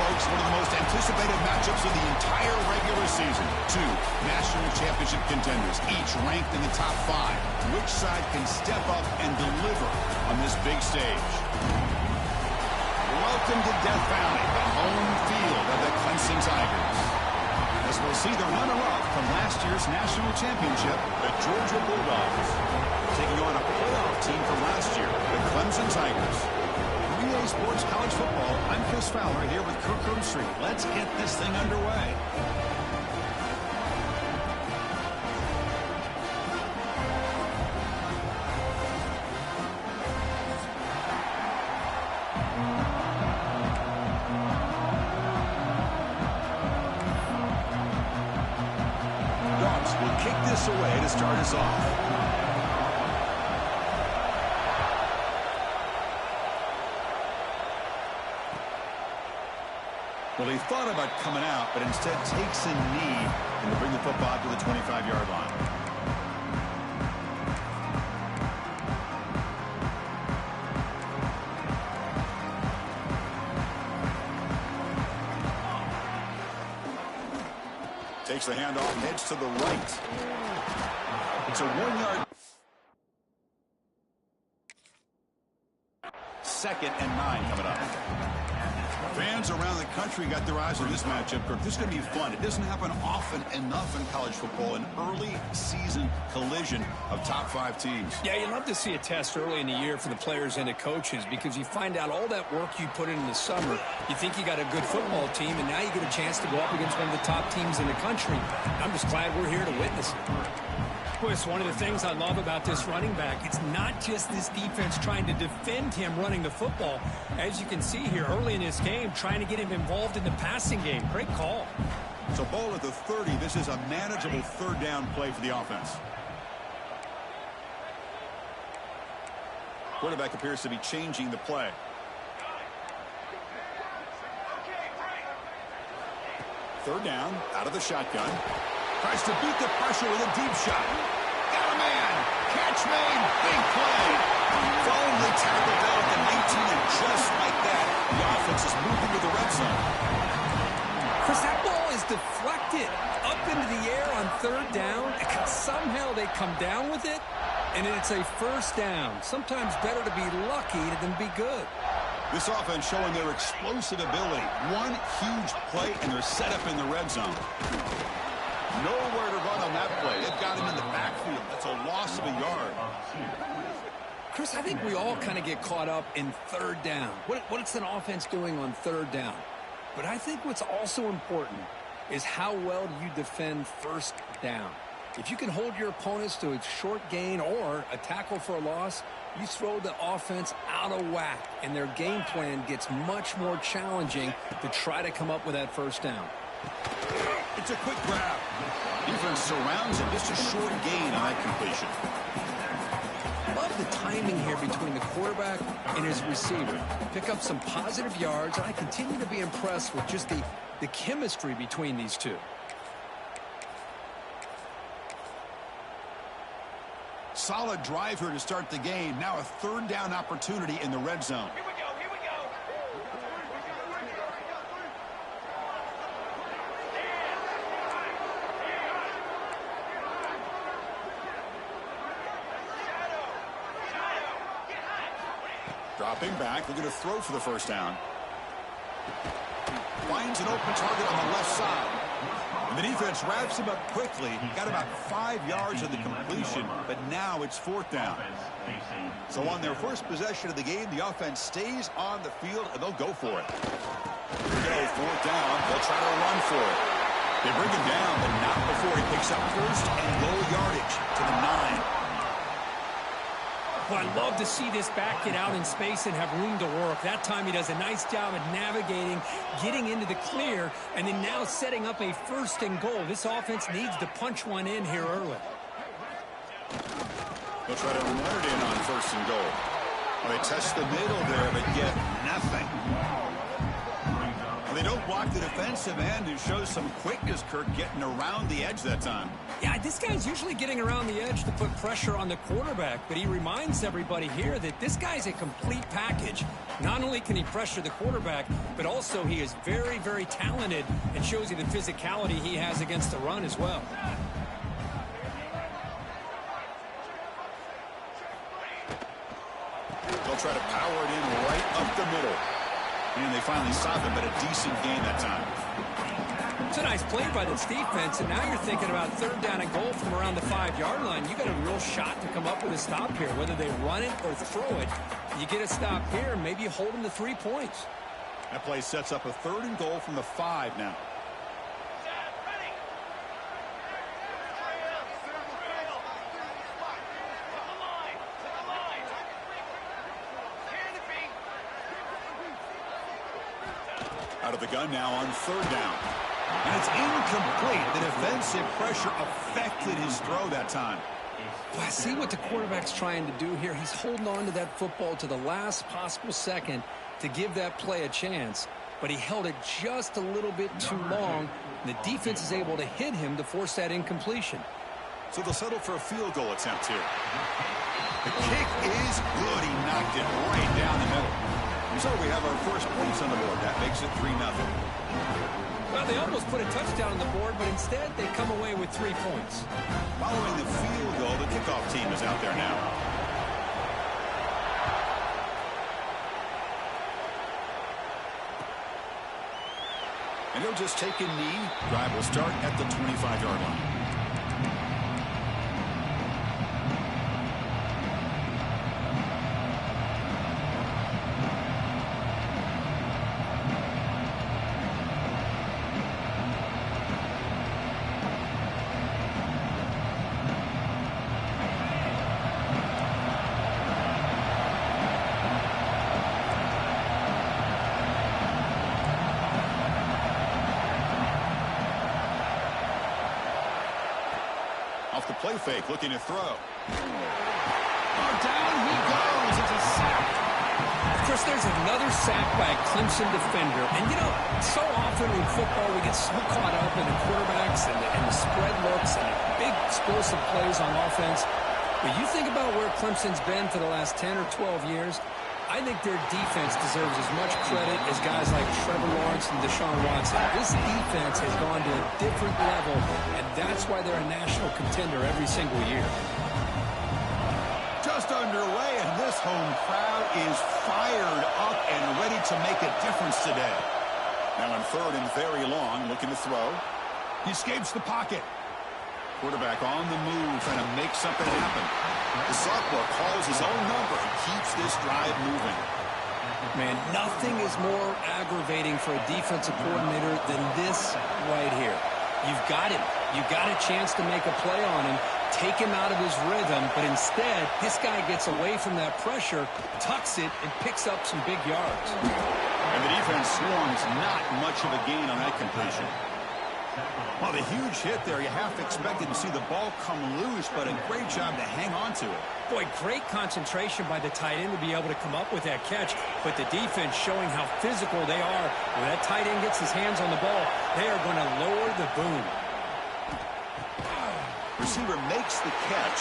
folks, one of the most anticipated matchups of the entire regular season. Two national championship contenders, each ranked in the top 5. Which side can step up and deliver on this big stage? Welcome to Death Valley, the home field of the Clemson Tigers. As we'll see the runner-up from last year's national championship, the Georgia Bulldogs, taking on a playoff team from last year, the Clemson Tigers. EA Sports College Football, I'm Chris Fowler here with Kirk Herbstreit. Let's get this thing underway. Dogs will kick this away to start us off. Well, he thought about coming out, but instead takes a knee and will bring the football to the 25-yard line. Takes the handoff, heads to the right. It's a 1-yard. 2nd and 9 coming up. Fans around the country got their eyes on this matchup. This is going to be fun. It doesn't happen often enough in college football, an early season collision of top 5 teams. Yeah, you love to see a test early in the year for the players and the coaches because you find out all that work you put in the summer. You think you got a good football team, and now you get a chance to go up against one of the top teams in the country. I'm just glad we're here to witness it. Chris, one of the things I love about this running back, it's not just this defense trying to defend him running the football. As you can see here early in this game, trying to get him involved in the passing game. Great call. So ball at the 30. This is a manageable 3rd down play for the offense. Quarterback appears to be changing the play. Third down, out of the shotgun. Tries to beat the pressure with a deep shot. Got a man. Catch made. Big play. Firmly tackled out at the 19, and just like that, the offense is moving to the red zone. Chris, that ball is deflected up into the air on 3rd down. Somehow they come down with it, and it's a 1st down. Sometimes better to be lucky than be good. This offense showing their explosive ability. One huge play, and they're set up in the red zone. Nowhere to run on that play. They've got him in the backfield. That's a loss of a yard. Chris, I think we all kind of get caught up in 3rd down. What's an offense doing on 3rd down? But I think what's also important is how well do you defend 1st down. If you can hold your opponents to a short gain or a tackle for a loss, you throw the offense out of whack, and their game plan gets much more challenging to try to come up with that 1st down. It's a quick grab. Defense surrounds it. Just a short gain on that completion. Love the timing here between the quarterback and his receiver. Pick up some positive yards, and I continue to be impressed with just the chemistry between these two. Solid drive here to start the game. Now a 3rd down opportunity in the red zone. Dropping back, looking to throw for the 1st down. Finds an open target on the left side. And the defense wraps him up quickly. Got about 5 yards of the completion, but now it's 4th down. So on their first possession of the game, the offense stays on the field, and they'll go for it. Here we go, 4th down. They'll try to run for it. They bring him down, but not before he picks up 1st and goal yardage to the 9. Well, I love to see this back get out in space and have room to work. That time he does a nice job of navigating, getting into the clear, and then now setting up a 1st and goal. This offense needs to punch one in here early. They'll try to run it in on 1st and goal. Well, they test the middle there, but get nothing. Well, they don't block the defensive end, who shows some quickness, Kirk, getting around the edge that time. Yeah, this guy's usually getting around the edge to put pressure on the quarterback, but he reminds everybody here that this guy's a complete package. Not only can he pressure the quarterback, but also he is very, very talented and shows you the physicality he has against the run as well. They'll try to power it in right up the middle. And they finally stop him, but a decent gain that time. It's a nice play by this defense, and now you're thinking about third down and goal from around the 5-yard line. You got a real shot to come up with a stop here, whether they run it or throw it. You get a stop here, maybe you hold them to 3 points. That play sets up a 3rd and goal from the 5 now. Out of the gun now on 3rd down. And it's incomplete. The defensive pressure affected his throw that time. Well, I see what the quarterback's trying to do here. He's holding on to that football to the last possible second to give that play a chance. But he held it just a little bit too long. And the defense is able to hit him to force that incompletion. So they'll settle for a field goal attempt here. The kick is good. He knocked it right down the middle. So we have our first points on the board. That makes it 3-0. Well, they almost put a touchdown on the board, but instead they come away with 3 points. Following the field goal, the kickoff team is out there now. And they'll just take a knee. Drive will start at the 25-yard line. Off the play fake, looking to throw. Oh, down he goes. It's a sack. Of course, there's another sack by a Clemson defender. And, you know, so often in football we get so caught up in the quarterbacks and the spread looks and the big explosive plays on offense. But you think about where Clemson's been for the last 10 or 12 years, I think their defense deserves as much credit as guys like Trevor Lawrence and Deshaun Watson. This defense has gone to a different level, and that's why they're a national contender every single year. Just underway, and this home crowd is fired up and ready to make a difference today. Now on 3rd and very long, looking to throw. He escapes the pocket. Quarterback on the move, trying to make something happen. The sophomore calls his own number and keeps this drive moving. Man, nothing is more aggravating for a defensive coordinator than this right here. You've got him. You've got a chance to make a play on him, take him out of his rhythm, but instead, this guy gets away from that pressure, tucks it, and picks up some big yards. And the defense swarms not much of a gain on that completion. Well, the huge hit there, you half expected to see the ball come loose, but a great job to hang on to it. Boy, great concentration by the tight end to be able to come up with that catch, but the defense showing how physical they are. When that tight end gets his hands on the ball, they are going to lower the boom. Receiver makes the catch.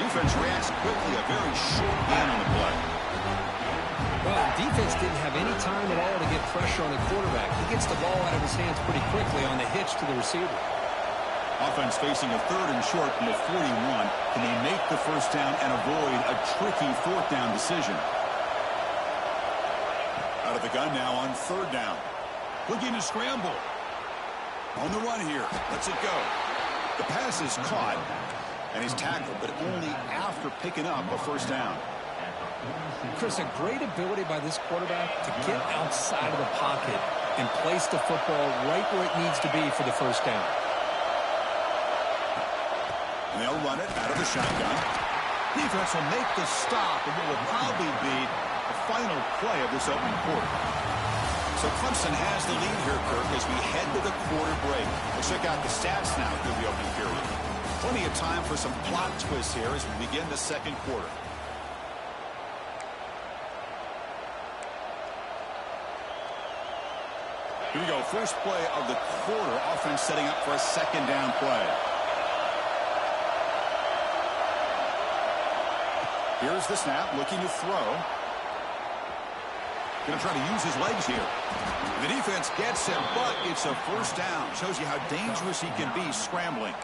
Defense reacts quickly, a very short gain on the play. Well, defense didn't have any time at all to get pressure on the quarterback. He gets the ball out of his hands pretty quickly on the hitch to the receiver. Offense facing a 3rd and short from the 41. Can they make the first down and avoid a tricky 4th down decision? Out of the gun now on 3rd down. Looking to scramble. On the run here. Lets it go. The pass is caught, and he's tackled, but only after picking up a first down. Chris, a great ability by this quarterback to get outside of the pocket and place the football right where it needs to be for the first down. And they'll run it out of the shotgun. Defense will make the stop, and what will probably be the final play of this opening quarter. So Clemson has the lead here, Kirk, as we head to the quarter break. We'll check out the stats now through the opening period. Plenty of time for some plot twists here as we begin the second quarter. Here we go, first play of the quarter. Offense setting up for a 2nd down play. Here's the snap, looking to throw. Going to try to use his legs here. The defense gets him, but it's a first down. Shows you how dangerous he can be scrambling.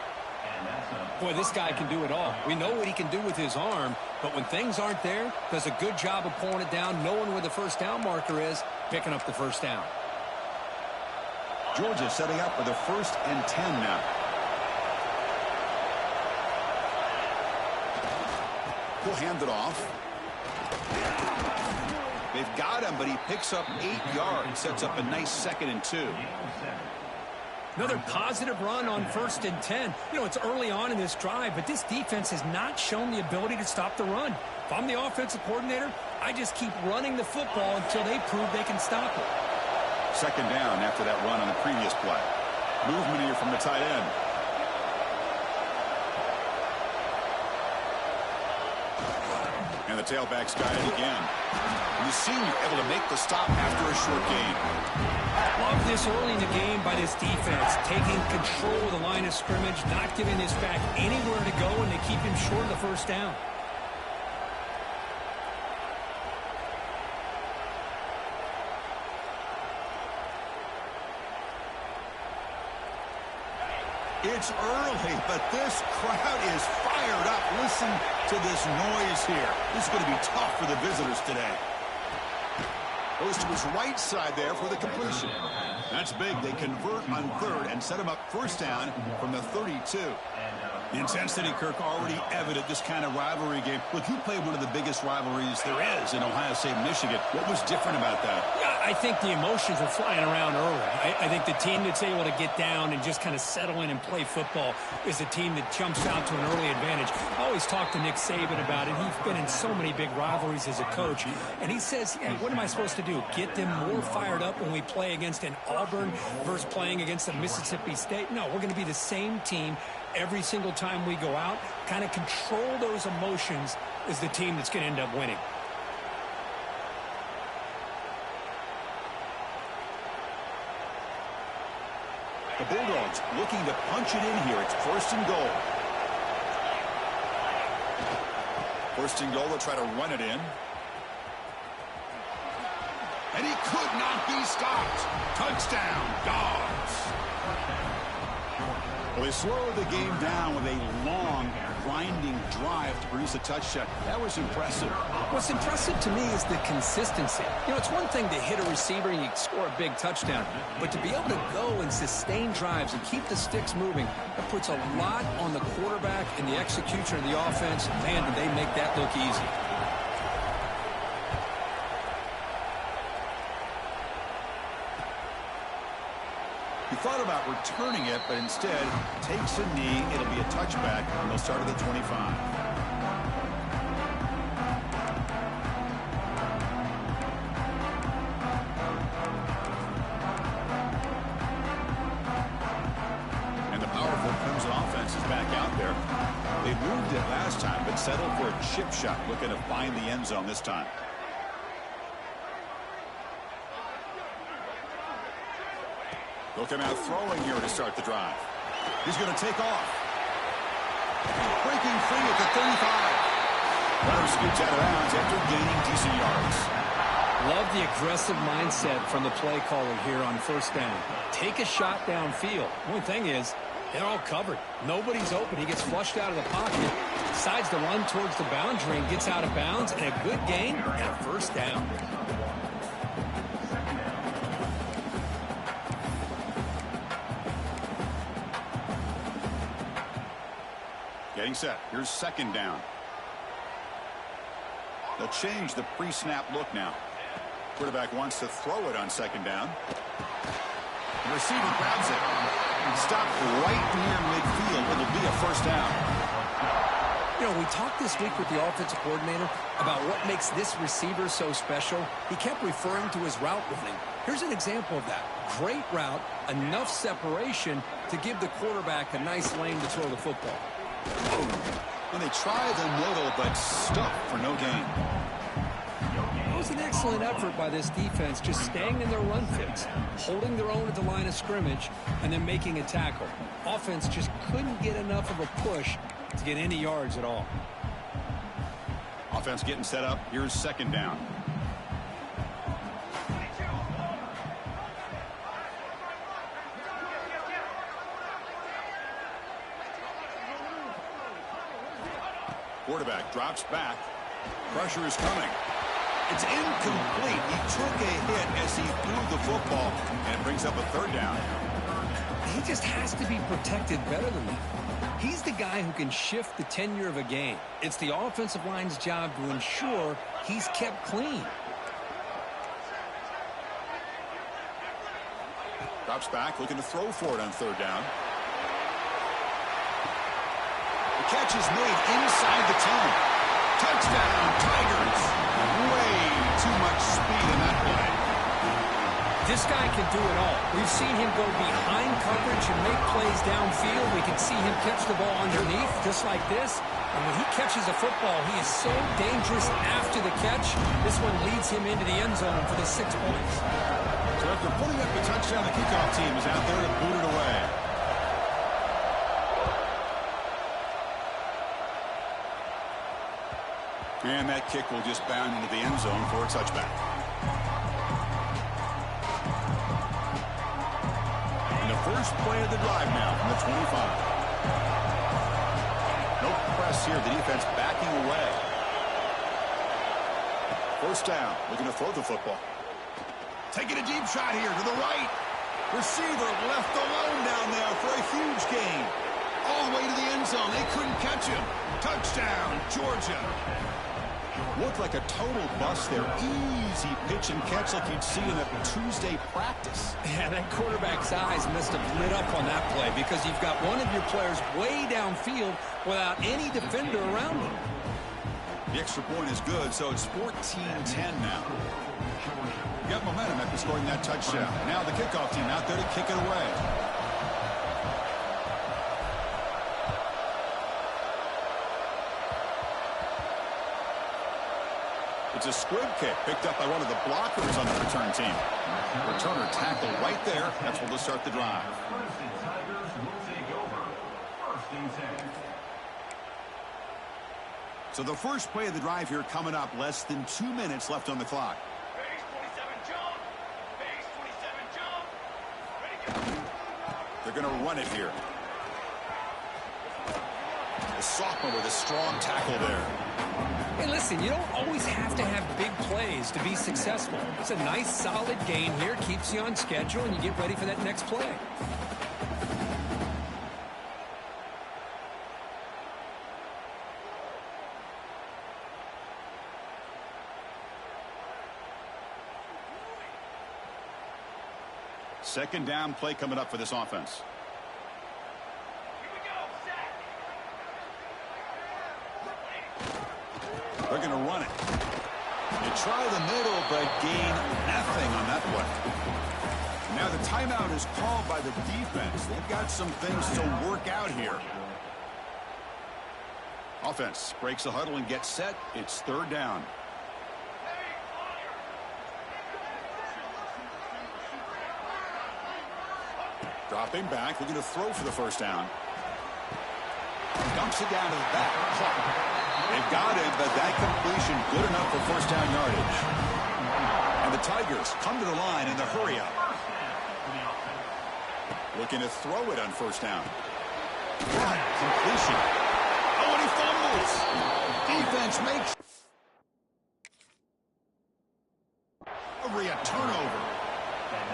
Boy, this guy can do it all. We know what he can do with his arm, but when things aren't there, does a good job of pulling it down, knowing where the first down marker is, picking up the first down. Georgia setting up for the 1st and 10 now. He'll hand it off. They've got him, but he picks up 8 yards. Sets up a nice 2nd and 2. Another positive run on 1st and 10. You know, it's early on in this drive, but this defense has not shown the ability to stop the run. If I'm the offensive coordinator, I just keep running the football until they prove they can stop it. 2nd down after that run on the previous play. Movement here from the tight end. And the tailback's got it again. And the senior able to make the stop after a short gain. Love this early in the game by this defense, taking control of the line of scrimmage, not giving this back anywhere to go, and they keep him short of the first down. It's early, but this crowd is fired up. Listen to this noise here. This is going to be tough for the visitors today. Goes to his right side there for the completion. That's big. They convert on 3rd and set him up first down from the 32. The intensity, Kirk, already evident this kind of rivalry game. Look, you played one of the biggest rivalries there is in Ohio State, Michigan. What was different about that? Yeah, I think the emotions were flying around early. I think the team that's able to get down and just kind of settle in and play football is a team that jumps out to an early advantage. I always talk to Nick Saban about it. He's been in so many big rivalries as a coach. And he says, yeah, what am I supposed to do? Get them more fired up when we play against an Auburn versus playing against a Mississippi State? No, we're going to be the same team every single time we go out. Kind of control those emotions is the team that's going to end up winning. The Bulldogs looking to punch it in here. It's 1st and goal. 1st and goal, they'll try to run it in. And he could not be stopped. Touchdown, Dogs. Well, they slowed the game down with a long, grinding drive to produce a touchdown. That was impressive. What's impressive to me is the consistency. You know, it's one thing to hit a receiver and you score a big touchdown, but to be able to go and sustain drives and keep the sticks moving, that puts a lot on the quarterback and the execution of the offense. Man, did they make that look easy. He thought about returning it, but instead takes a knee. It'll be a touchback, and they'll start at the 25. And the powerful Crimson offense is back out there. They moved it last time, but settled for a chip shot, looking to find the end zone this time. They'll come out throwing here to start the drive. He's going to take off. Breaking free at the 35. Runner scoots out of bounds after gaining decent yards. Love the aggressive mindset from the play caller here on 1st down. Take a shot downfield. One thing is, they're all covered. Nobody's open. He gets flushed out of the pocket, decides to run towards the boundary and gets out of bounds, and a good gain and a 1st down. Getting set. Here's 2nd down. They'll change the pre-snap look now. Quarterback wants to throw it on 2nd down. The receiver grabs it. Stopped right near midfield. It'll be a 1st down. You know, we talked this week with the offensive coordinator about what makes this receiver so special. He kept referring to his route running. Here's an example of that. Great route, enough separation to give the quarterback a nice lane to throw the football. And they try the middle, but stuck for no gain. It was an excellent effort by this defense, just staying in their run fits, holding their own at the line of scrimmage, and then making a tackle. Offense just couldn't get enough of a push to get any yards at all. Offense getting set up. Here's 2nd down. Quarterback drops back. Pressure is coming. It's incomplete. He took a hit as he threw the football, and it brings up a third down. He just has to be protected better than that. He's the guy who can shift the tenure of a game. It's the offensive line's job to ensure he's kept clean. Drops back, looking to throw for it on third down. The catch is made inside the 10. Touchdown, Tigers. Way too much speed in that play. This guy can do it all. We've seen him go behind coverage and make plays downfield. We can see him catch the ball underneath, just like this. And when he catches a football, he is so dangerous after the catch. This one leads him into the end zone for the 6 points. So after putting up a touchdown, the kickoff team is out there to boot it away. And that kick will just bound into the end zone for a touchback. And the first play of the drive now from the 25. No press here. The defense backing away. First down. Looking to throw the football. Taking a deep shot here to the right. Receiver left alone down there for a huge gain. All the way to the end zone. They couldn't catch him. Touchdown, Georgia. Looked like a total bust there. Easy pitch and catch like you'd see in a Tuesday practice. Yeah, that quarterback's eyes must have lit up on that play because you've got one of your players way downfield without any defender around him. The extra point is good, so it's 14-10 now. Got momentum after scoring that touchdown. Now the kickoff team out there to kick it away. It's a squib kick picked up by one of the blockers on the return team. Returner tackle right there. That's what will start the drive. So the first play of the drive here coming up. Less than 2 minutes left on the clock. They're going to run it here. The sophomore with a strong tackle there. Hey, listen, you don't always have to have big plays to be successful. It's a nice, solid gain here, keeps you on schedule, and you get ready for that next play. Second down play coming up for this offense. They're going to run it. You try the middle, but gain nothing on that play. Now the timeout is called by the defense. They've got some things to work out here. Offense breaks the huddle and gets set. It's third down. Dropping back, looking to throw for the first down. Dumps it down to the back. They've got it, but that completion good enough for first down yardage. And the Tigers come to the line in the hurry up. Looking to throw it on first down. Completion. Oh, and he fumbles. Defense makes a turnover.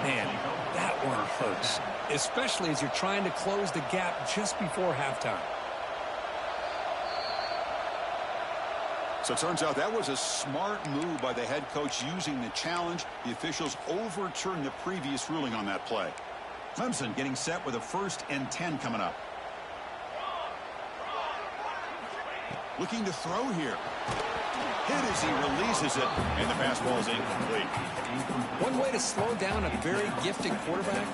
Man, that one hurts, especially as you're trying to close the gap just before halftime. So it turns out that was a smart move by the head coach using the challenge. The officials overturned the previous ruling on that play. Clemson getting set with a 1st and 10 coming up. Looking to throw here. Hit as he releases it, and the pass ball is incomplete. One way to slow down a very gifted quarterback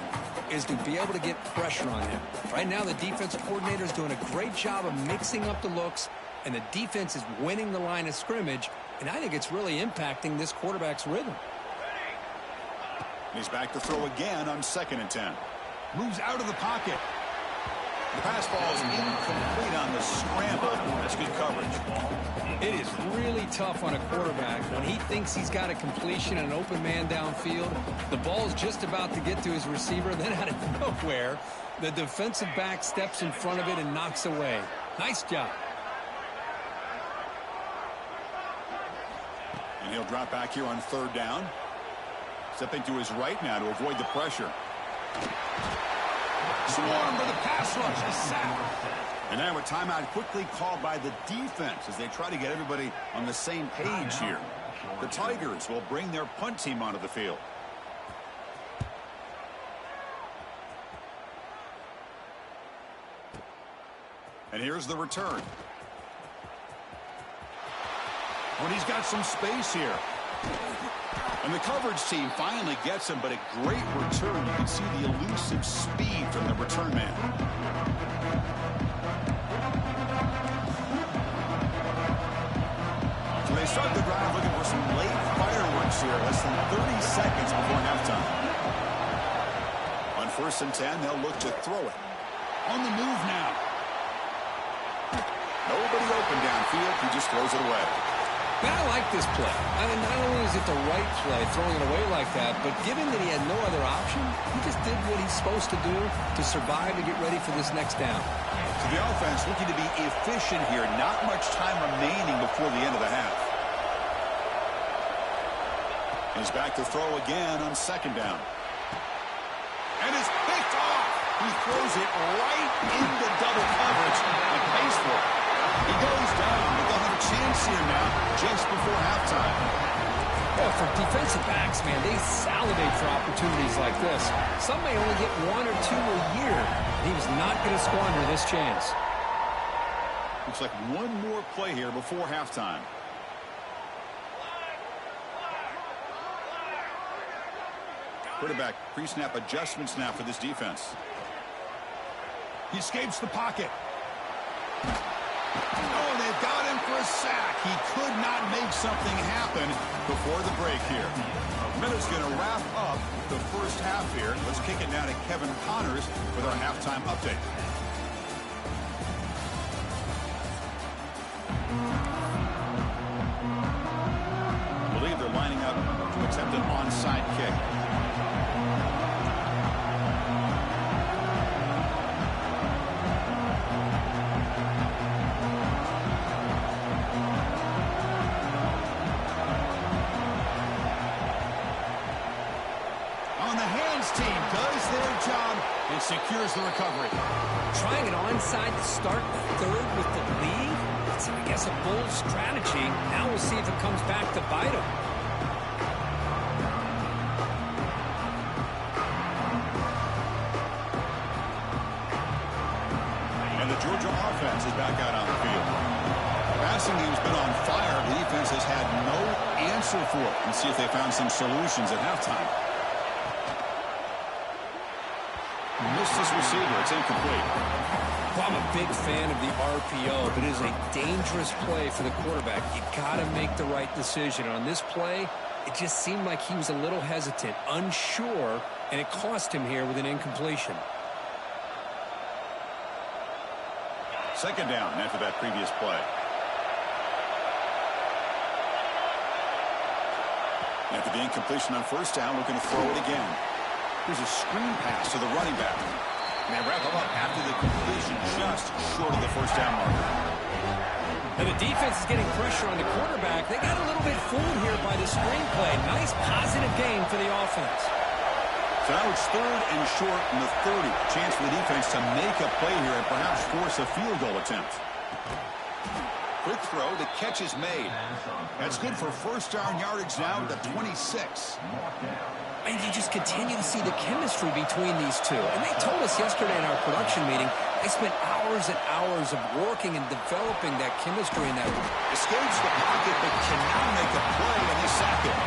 is to be able to get pressure on him. Right now, the defensive coordinator is doing a great job of mixing up the looks, and the defense is winning the line of scrimmage, and I think it's really impacting this quarterback's rhythm. He's back to throw again on 2nd and 10. Moves out of the pocket. The pass ball is incomplete on the scramble. That's good coverage. It is really tough on a quarterback when he thinks he's got a completion and an open man downfield. The ball's just about to get to his receiver. Then out of nowhere, the defensive back steps in front of it and knocks away. Nice job. he'll drop back here on third down. Stepping to his right now to avoid the pressure. Swarm for the pass rush. A sack. And now a timeout quickly called by the defense as they try to get everybody on the same page here. The Tigers will bring their punt team onto the field. And here's the return. When he's got some space here. And the coverage team finally gets him, but a great return. You can see the elusive speed from the return man. So they start the drive looking for some late fireworks here. Less than 30 seconds before halftime. On 1st and 10, they'll look to throw it. On the move now. Nobody open downfield. He just throws it away. Man, I like this play. I mean, not only is it the right play, throwing it away like that, but given that he had no other option, he just did what he's supposed to do to survive and get ready for this next down. So the offense looking to be efficient here. Not much time remaining before the end of the half. He's back to throw again on 2nd down. And it's picked off. He throws it right into double coverage and pays for it. He goes down, but they'll have a chance here now just before halftime. Well, for defensive backs, man, they salivate for opportunities like this. Some may only get 1 or 2 a year. He was not going to squander this chance. Looks like one more play here before halftime. Quarterback pre-snap adjustments now for this defense. He escapes the pocket. Oh, they've got him for a sack. He could not make something happen before the break here. Miller's going to wrap up the first half here. Let's kick it now to Kevin Connors with our halftime update. I believe they're lining up to attempt an onside kick. It secures the recovery. Trying an onside to start the third with the lead? It's, I guess, a bold strategy. Now we'll see if it comes back to bite him. And the Georgia offense is back out on the field. Passing game's been on fire. The defense has had no answer for it. And see if they found some solutions at halftime. Missed his receiver. It's incomplete. Well, I'm a big fan of the RPO, but it is a dangerous play for the quarterback. You got to make the right decision. On this play, it just seemed like he was a little hesitant, unsure, and it cost him here with an incompletion. 2nd down after that previous play. After the incompletion on 1st down, looking to throw it again. Here's a screen pass to the running back. And they wrap him up after the completion just short of the 1st down marker. And the defense is getting pressure on the quarterback. They got a little bit fooled here by the screen play. Nice positive gain for the offense. So now it's 3rd and short in the 30. Chance for the defense to make a play here and perhaps force a field goal attempt. Quick throw. The catch is made. That's good for 1st down yardage now at the 26. And you just continue to see the chemistry between these two. And they told us yesterday in our production meeting, they spent hours and hours of working and developing that chemistry in that. Escapes the pocket, but cannot make a play, and they sack it.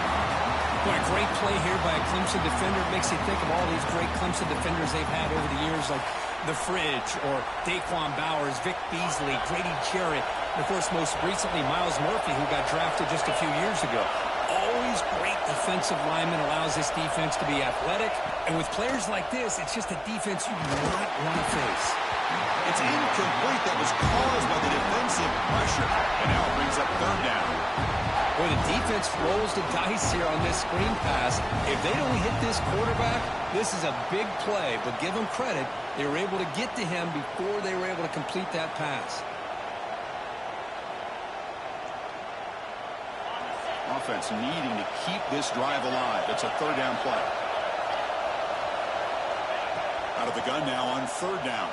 Boy, a great play here by a Clemson defender. It makes you think of all these great Clemson defenders they've had over the years, like The Fridge or Daquan Bowers, Vic Beasley, Grady Jarrett, and of course, most recently, Miles Murphy, who got drafted just a few years ago. Always great defensive lineman, allows this defense to be athletic. And with players like this, it's just a defense you do not want to face. It's incomplete. That was caused by the defensive pressure. And now it brings up 3rd down. Boy, the defense rolls the dice here on this screen pass. If they don't hit this quarterback, this is a big play. But give them credit. They were able to get to him before they were able to complete that pass. offense needing to keep this drive alive. It's a third down play. Out of the gun now on third down.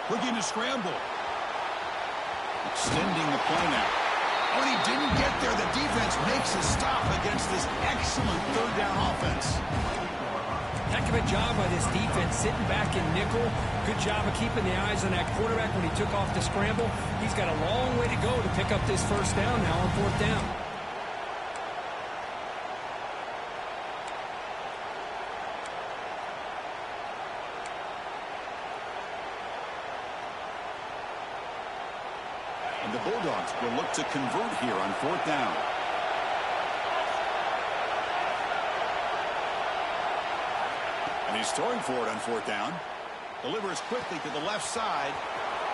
Looking to scramble. Extending the play now. When he didn't get there, the defense makes a stop against this excellent third down offense. Heck of a job by this defense sitting back in nickel. Good job of keeping the eyes on that quarterback when he took off the scramble. He's got a long way to go to pick up this first down now on fourth down. And the Bulldogs will look to convert here on fourth down. And he's throwing for it on fourth down. Delivers quickly to the left side.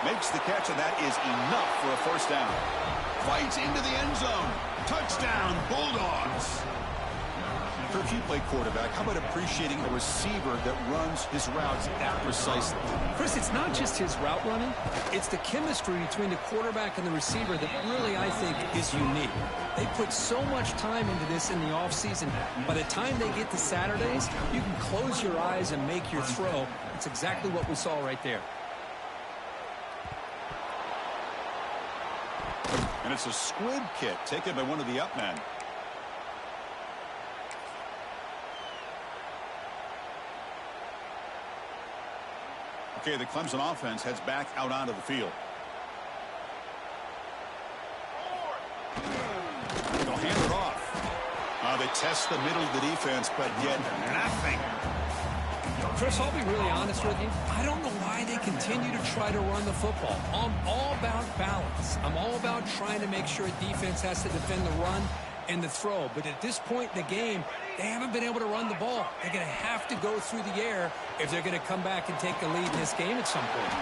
Makes the catch, and that is enough for a first down. Fights into the end zone. Touchdown, Bulldogs. Kirk, you play quarterback. How about appreciating a receiver that runs his routes that precisely? Chris, it's not just his route running. It's the chemistry between the quarterback and the receiver that really, I think, is unique. They put so much time into this in the offseason. By the time they get to Saturdays, you can close your eyes and make your throw. It's exactly what we saw right there. And it's a squib kick taken by one of the up men. Okay, the Clemson offense heads back out onto the field. They'll hand it off. They test the middle of the defense, but get nothing. Chris, I'll be really honest with you. I don't know why they continue to try to run the football. I'm all about balance. I'm all about trying to make sure a defense has to defend the run and the throw. But at this point in the game, they haven't been able to run the ball. They're going to have to go through the air if they're going to come back and take the lead in this game at some point.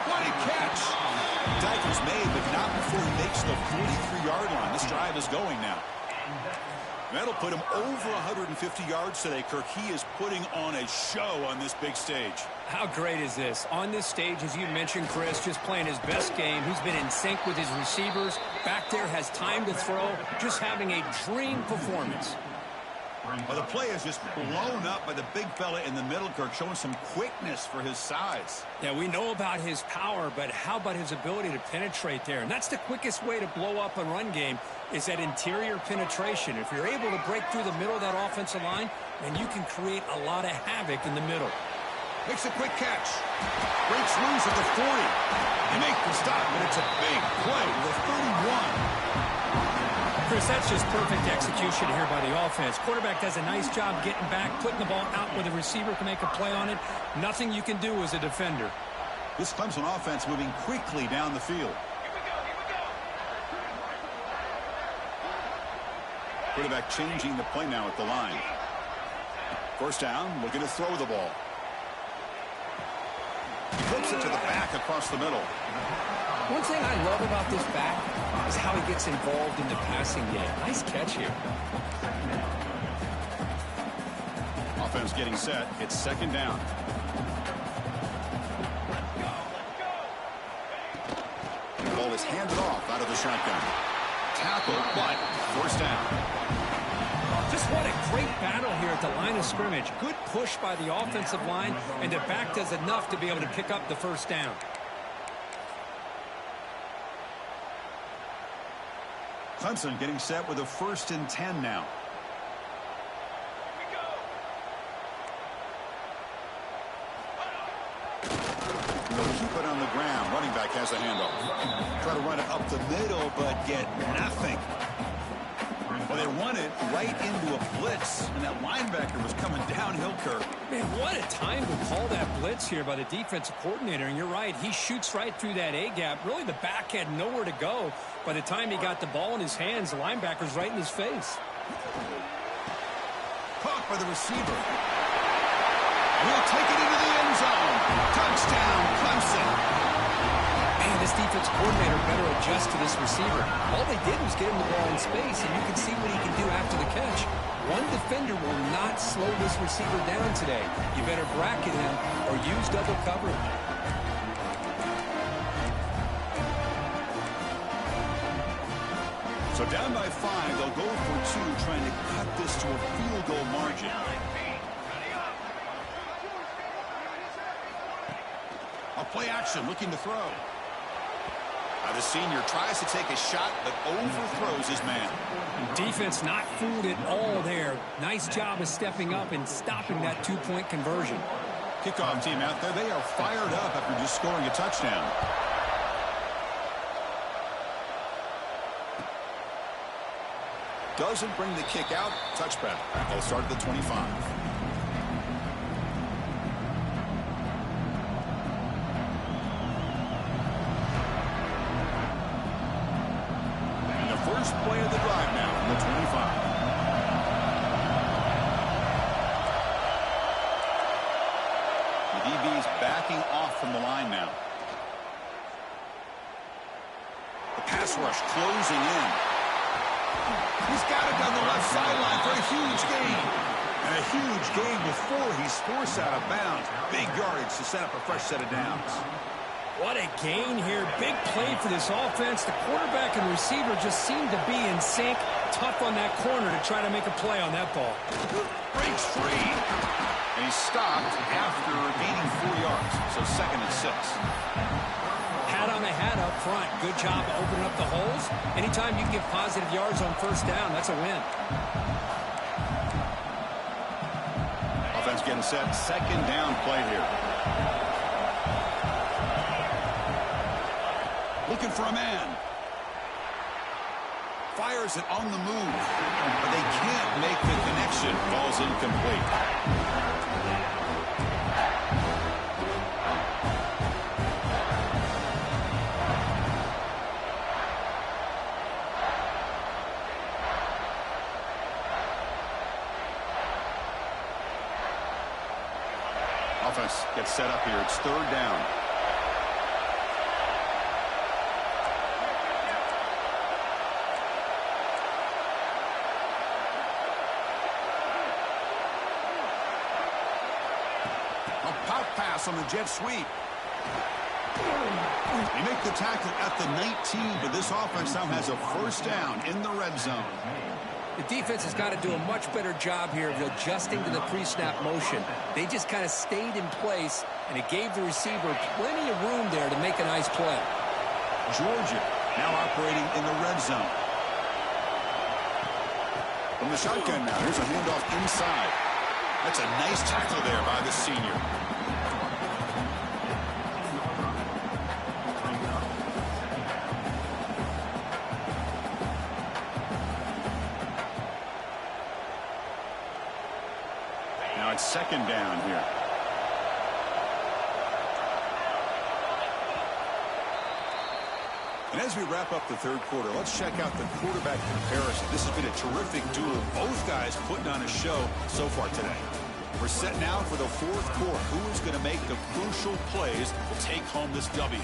What a catch! Tackle's made, but not before he makes the 43-yard line. This drive is going now. That'll put him over 150 yards today, Kirk. He is putting on a show on this big stage. How great is this? On this stage, as you mentioned, Chris, just playing his best game. He's been in sync with his receivers. Back there, has time to throw. Just having a dream performance. Well, the play is just blown up by the big fella in the middle, Kirk, showing some quickness for his size. Yeah, we know about his power, but how about his ability to penetrate there? And that's the quickest way to blow up a run game, is that interior penetration. If you're able to break through the middle of that offensive line, then you can create a lot of havoc in the middle. Makes a quick catch. Breaks loose at the 40. They make the stop, but it's a big play to the 31. Chris, that's just perfect execution here by the offense. Quarterback does a nice job getting back, putting the ball out where the receiver can make a play on it. Nothing you can do as a defender. This Clemson offense moving quickly down the field. Quarterback changing the play now at the line. First down, looking to throw the ball. He flips it to the back across the middle. One thing I love about this back is how he gets involved in the passing game. Nice catch here. Offense getting set. It's second down. The ball is handed off out of the shotgun. Tackle, but first down. Just what a great battle here at the line of scrimmage. Good push by the offensive line, and the back does enough to be able to pick up the first down. Clemson getting set with a 1st and 10 now. They'll keep it on the ground. Running back has a handoff. Try to run it up the middle, but get nothing. Well, they run it right into a blitz, and that linebacker was coming downhill, Kirk. Man, what a time to call that blitz here by the defensive coordinator. And you're right, he shoots right through that A-gap. Really, the back had nowhere to go. By the time he got the ball in his hands, the linebacker's right in his face. Caught by the receiver. Will take it into the end zone. Touchdown, Clemson. Man, this defense coordinator better adjust to this receiver. All they did was get him the ball in space, and you can see what he can do after the catch. One defender will not slow this receiver down today. You better bracket him or use double coverage. So So down by 5, they'll go for 2, trying to cut this to a field goal margin. A play action, looking to throw. The senior tries to take a shot, but overthrows his man. Defense not fooled at all there. Nice job of stepping up and stopping that two-point conversion. Kickoff team out there, they are fired up after just scoring a touchdown. Doesn't bring the kick out. Touchback. They'll start at the 25. First play of the drive now from the 25. The DB's backing off from the line now. The pass rush closing in. He's got it down the left sideline for a huge gain. And a huge gain before he's forced out of bounds. Big yardage to set up a fresh set of downs. What a gain here. Big play for this offense. The quarterback and receiver just seem to be in sync. Tough on that corner to try to make a play on that ball. Breaks free. And he's stopped after gaining 4 yards. So 2nd and 6. Hat on a hat up front. Good job of opening up the holes. Anytime you get positive yards on first down, that's a win. Offense getting set. 2nd down play here. Looking for a man. Fires it on the move. But they can't make the connection. Ball's incomplete. Offense gets set up here. It's 3rd down. Pass on the jet sweep. They make the tackle at the 19, but this offense now has a first down in the red zone. The defense has got to do a much better job here of adjusting to the pre-snap motion. They just kind of stayed in place, and it gave the receiver plenty of room there to make a nice play. Georgia now operating in the red zone. From the shotgun now, here's a handoff inside. That's a nice tackle there by the senior. Now it's 2nd down here. And as we wrap up the 3rd quarter, let's check out the quarterback comparison. This has been a terrific duel. Both guys putting on a show so far today. We're set now for the 4th quarter. Who is going to make the crucial plays to take home this W?